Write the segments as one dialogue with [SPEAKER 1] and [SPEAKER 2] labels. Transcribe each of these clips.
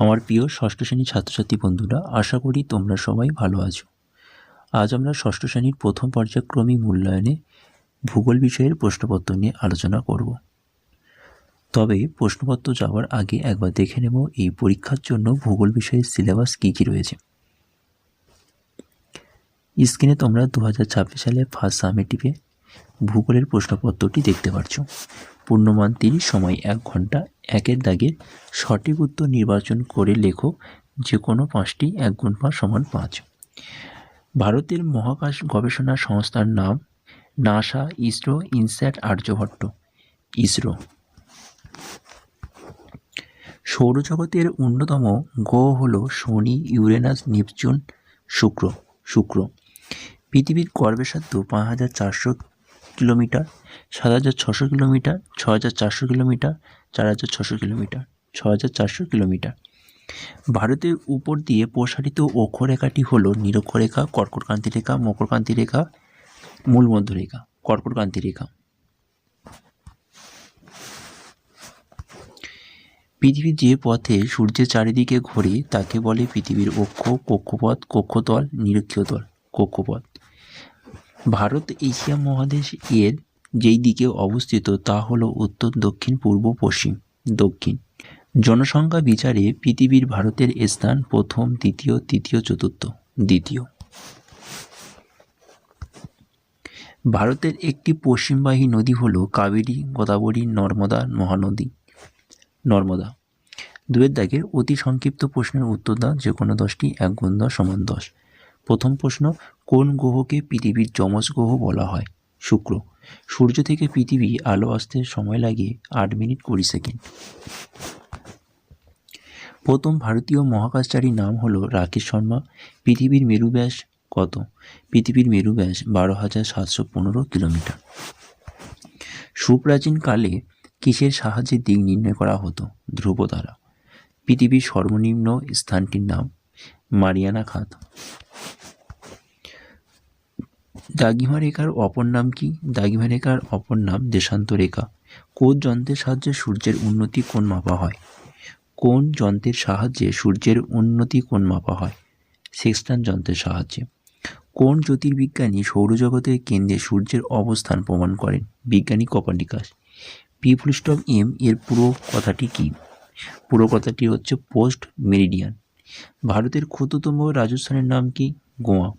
[SPEAKER 1] আমার প্রিয় ষষ্ঠ শ্রেণীর ছাত্রছাত্রী বন্ধুরা, আশা করি তোমরা সবাই ভালো আছো। আজ আমরা ষষ্ঠ শ্রেণীর প্রথম পর্যায়ক্রমিক মূল্যায়নে ভূগোল বিষয়ের প্রশ্নপত্র নিয়ে আলোচনা করব। তবে প্রশ্নপত্র যাওয়ার আগে একবার দেখে নেব এই পরীক্ষার জন্য ভূগোল বিষয়ের সিলেবাস কী কী রয়েছে। স্ক্রিনে তোমরা 2026 সালে ফার্স্ট সামেটিভে ভূগোলের প্রশ্নপত্রটি দেখতে পাচ্ছ। পূর্ণমান 30, সময় 1 ঘন্টা। একের দাগের সঠিক উত্তর নির্বাচন করে লেখো যে কোনো 5টি। 1 গুণ 5 সমান 5। ভারতের মহাকাশ গবেষণা সংস্থার নাম নাসা, ইসরো, ইনস্যাট, আর্যভট্ট। ইসরো। সৌরজগতের অন্যতম গ্রহ হল শনি, ইউরেনাস, নেপচুন, শুক্র। পৃথিবীর গড় ব্যাসার্ধ 5400 kilometre, 7600 kilometre, 6400 kilometre, 4600 kilometre, 6400 kilometre. ভারতের উপর দিয়ে প্রসারিত অক্ষরেখাটি হল নিরক্ষরেখা, কর্কটক্রান্তি রেখা, মকরক্রান্তি রেখা, মূলমধ্যরেখা। কর্কটক্রান্তি রেখা। পৃথিবী যে পথে সূর্যের চারিদিকে ঘোরে তাকে বলে পৃথিবীর অক্ষ, কক্ষপথ, কক্ষতল, নিরক্ষীয় তল, কক্ষপথ। ভারত এশিয়া মহাদেশ এর যেই দিকে অবস্থিত তা হলো উত্তর, দক্ষিণ, পূর্ব, পশ্চিম। দক্ষিণ। জনসংখ্যা বিচারে পৃথিবীর ভারতের স্থান প্রথম, দ্বিতীয়, তৃতীয়, চতুর্থ। দ্বিতীয়। ভারতের একটি পশ্চিমবাহী নদী হল কাবেরী, গোদাবরী, নর্মদা, মহানদী। নর্মদা। 2-এর দাগের অতি সংক্ষিপ্ত প্রশ্নের উত্তর দাও যে কোনো 10টি। 1 গুণ 10 সমান 10। প্রথম প্রশ্ন, কোন গ্রহকে পৃথিবীর যমজ গ্রহ বলা হয়? শুক্র। সূর্য থেকে পৃথিবী আলো আসতে সময় লাগে 8 মিনিট 20 সেকেন্ড। প্রথম ভারতীয় মহাকাশচারীর নাম হলো রাকেশ শর্মা। পৃথিবীর মেরু ব্যাস কত? পৃথিবীর মেরু ব্যাস 12,715 কিলোমিটার। সুপ্রাচীনকালে কিসের সাহায্যে দিক নির্ণয় করা হতো? ধ্রুব দ্বারা। পৃথিবীর সর্বনিম্ন স্থানটির নাম মারিয়ানা খাত। দ্রাঘিমা রেখার অপর নাম কি? দ্রাঘিমা রেখার অপর নাম দেশান্ত রেখা। কোন যন্ত্রের সাহায্যে সূর্যের উন্নতি কোণ মাপা হয়? কোন যন্ত্রের সাহায্যে সূর্যের উন্নতি কোণ মাপা হয়? সেক্সট্যান যন্ত্রের সাহায্যে। কোন জ্যোতির্বিজ্ঞানী সৌরজগতের কেন্দ্রে সূর্যের অবস্থান প্রমাণ করেন? বিজ্ঞানী কোপার্নিকাস। P*M এর পুরো কথাটি কি? পুরো কথাটি হচ্ছে পোস্ট মেরিডিয়ান। ভারতের ক্ষুদ্রতম রাজস্থানের নাম কি? গোয়া।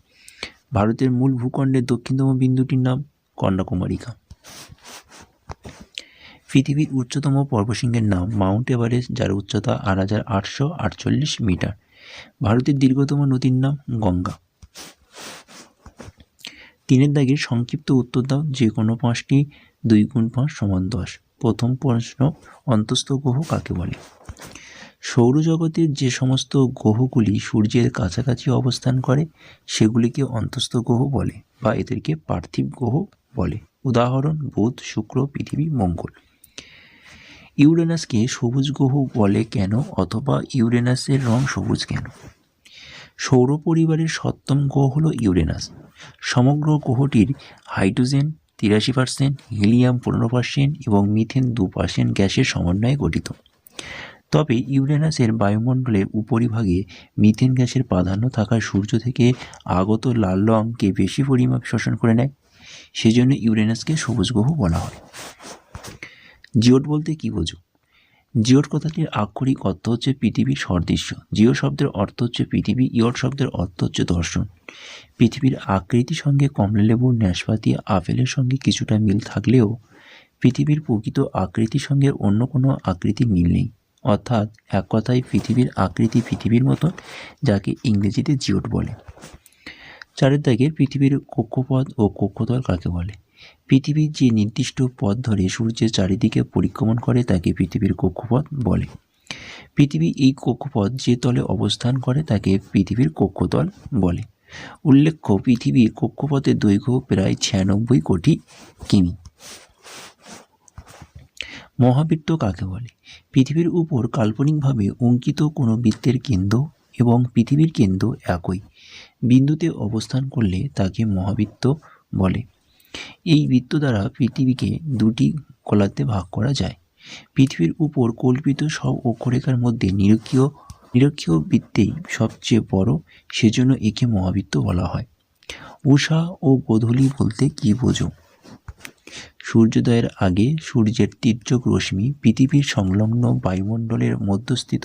[SPEAKER 1] ভারতের মূল ভূখণ্ডের দক্ষিণতম বিন্দুটির নাম কন্যাকুমারিকা। পৃথিবীর উচ্চতম পর্বতশৃঙ্গের নাম মাউন্ট এভারেস্ট, যার উচ্চতা 8,848 মিটার। ভারতের দীর্ঘতম নদীর নাম গঙ্গা। 3-এর দাগের সংক্ষিপ্ত উত্তর দাও যে কোনো 5টি। 2 গুণ 5 সমান 10। প্রথম প্রশ্ন, অন্তস্থ গ্রহ কাকে বলে? সৌরজগতের যে সমস্ত গ্রহগুলি সূর্যের কাছাকাছি অবস্থান করে সেগুলিকে অন্তস্থ গ্রহ বলে বা এদেরকে পার্থিব গ্রহ বলে। উদাহরণ, বুধ, শুক্র, পৃথিবী, মঙ্গল। ইউরেনাসকে সবুজ গ্রহ বলে কেন, অথবা ইউরেনাসের রং সবুজ কেন? সৌর পরিবারের 7ম গ্রহ হল ইউরেনাস। সমগ্র গ্রহটির হাইড্রোজেন 83%, হিলিয়াম 15% এবং মিথেন 2% গ্যাসের সমন্বয়ে গঠিত। তবে ইউরেনাসের বায়ুমণ্ডলের উপরিভাগে মিথেন গ্যাসের প্রাধান্য থাকায় সূর্য থেকে আগত লাল রঙকে বেশি পরিমাপ শোষণ করে নেয়। সেজন্য ইউরেনাসকে সবুজ গ্রহ বলা হয়। জিওড বলতে কি বোঝো? জিওড কথাটির আক্ষরিক অর্থ হচ্ছে পৃথিবীর সদৃশ্য। জিও শব্দের অর্থ হচ্ছে পৃথিবী, ইয়ড শব্দের অর্থ হচ্ছে দর্শন। পৃথিবীর আকৃতির সঙ্গে কমলালেবু, নাশপাতি, আপেলের সঙ্গে কিছুটা মিল থাকলেও পৃথিবীর প্রকৃত আকৃতির সঙ্গে অন্য কোনো আকৃতির মিল নেই। অর্থাৎ এক কথায় পৃথিবীর আকৃতি পৃথিবীর মতন, যাকে ইংরেজিতে জিওড বলে। 4-এর দাগের পৃথিবীর কক্ষপথ ও কক্ষতল কাকে বলে? পৃথিবীর যে নির্দিষ্ট পথ ধরে সূর্যের চারিদিকে পরিক্রমণ করে তাকে পৃথিবীর কক্ষপথ বলে। পৃথিবী এই কক্ষপথ যে তলে অবস্থান করে তাকে পৃথিবীর কক্ষতল বলে। উল্লেখ্য, পৃথিবীর কক্ষপথের দৈর্ঘ্য প্রায় 96 কোটি কিমি। মহাবৃত্ত কাকে বলে? পৃথিবীর উপর কাল্পনিকভাবে অঙ্কিত কোনো বৃত্তের কেন্দ্র এবং পৃথিবীর কেন্দ্র একই বিন্দুতে অবস্থান করলে তাকে মহাবৃত্ত বলে। এই বৃত্ত দ্বারা পৃথিবীকে 2টি গোলার্ধে ভাগ করা যায়। পৃথিবীর উপর কল্পিত সব অক্ষরেখার মধ্যে নিরক্ষীয় নিরক্ষীয় বৃত্তেই সবচেয়ে বড়, সেজন্য একে মহাবৃত্ত বলা হয়। উষা ও গোধূলি বলতে কি বোঝো? সূর্যোদয়ের আগে সূর্যের তীর্যক রশ্মি পৃথিবীর সংলগ্ন বায়ুমণ্ডলের মধ্যস্থিত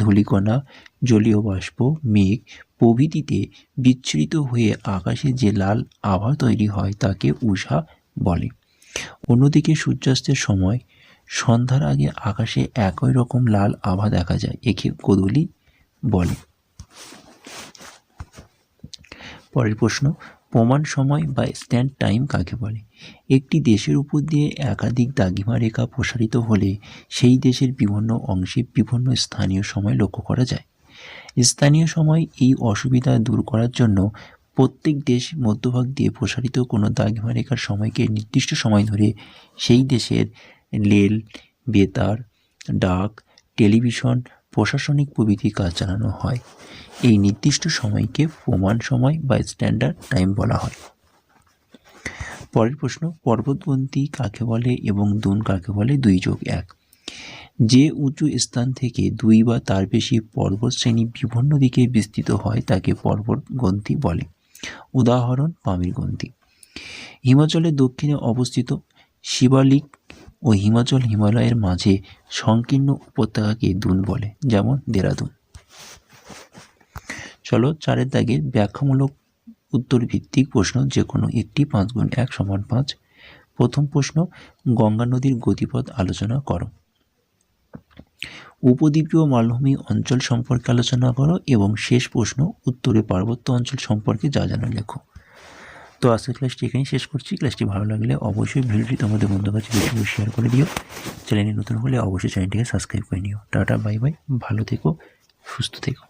[SPEAKER 1] ধূলিকণা, জলীয় বাষ্প, মেঘ প্রভৃতিতে বিচ্ছুরিত হয়ে আকাশে যে লাল আভা তৈরি হয় তাকে উষা বলে। অন্যদিকে সূর্যাস্তের সময় সন্ধ্যার আগে আকাশে একই রকম লাল আভা দেখা যায়, একে গোধূলি বলে। পরের প্রশ্ন, প্রমাণ সময় বা স্ট্যান্ড টাইম কাকে বলে? একটি দেশের উপর দিয়ে একাধিক দ্রাঘিমা রেখা প্রসারিত হলে সেই দেশের বিভিন্ন অংশে বিভিন্ন স্থানীয় সময় লক্ষ্য করা যায়। স্থানীয় সময় এই অসুবিধা দূর করার জন্য প্রত্যেক দেশ মধ্যভাগ দিয়ে প্রসারিত কোনো দ্রাঘিমা রেখার সময়কে নির্দিষ্ট সময় ধরে সেই দেশের রেল, বেতার, ডাক, টেলিভিশন, প্রশাসনিক প্রভৃতি কাজ চালানো হয়। এই নির্দিষ্ট সময়কে প্রমাণ সময় বা স্ট্যান্ডার্ড টাইম বলা হয়। পরের প্রশ্ন, পর্বতগন্তি কাকে বলে এবং দুন কাকে বলে? 2+1। যে উঁচু স্থান থেকে দুই বা তার বেশি পর্বতশ্রেণী বিভিন্ন দিকে বিস্তৃত হয় তাকে পর্বতগন্তি বলে। উদাহরণ, পামিরগন্তি। হিমাচলের দক্ষিণে অবস্থিত শিবালিক ও হিমালয়ের মাঝে সংকীর্ণ উপত্যকাকে দুন বলে, যেমন দেরাদুন। চলো 4 দাগের ব্যাখ্যামূলক উত্তর ভিত্তিক প্রশ্ন, যে কোনো একটি 5×1 = 5। প্রথম প্রশ্ন, গঙ্গা নদীর গতিপথ আলোচনা করো। উপদ্বীপীয় মালভূমি অঞ্চল সম্পর্কে আলোচনা করো এবং শেষ প্রশ্ন, উত্তরে পার্বত্য অঞ্চল সম্পর্কে যা জানো লেখো। তো আজকের ক্লাসটি এখানেই শেষ করছি। ক্লাসটি ভালো লাগলে অবশ্যই ভিডিওটি তোমাদের বন্ধুর কাছে বেশি বেশি শেয়ার করে দিও। চ্যানেলে নতুন হলে অবশ্যই চ্যানেলটিকে সাবস্ক্রাইব করে নিও। টাটা, বাই বাই, ভালো থেকো, সুস্থ থেকো।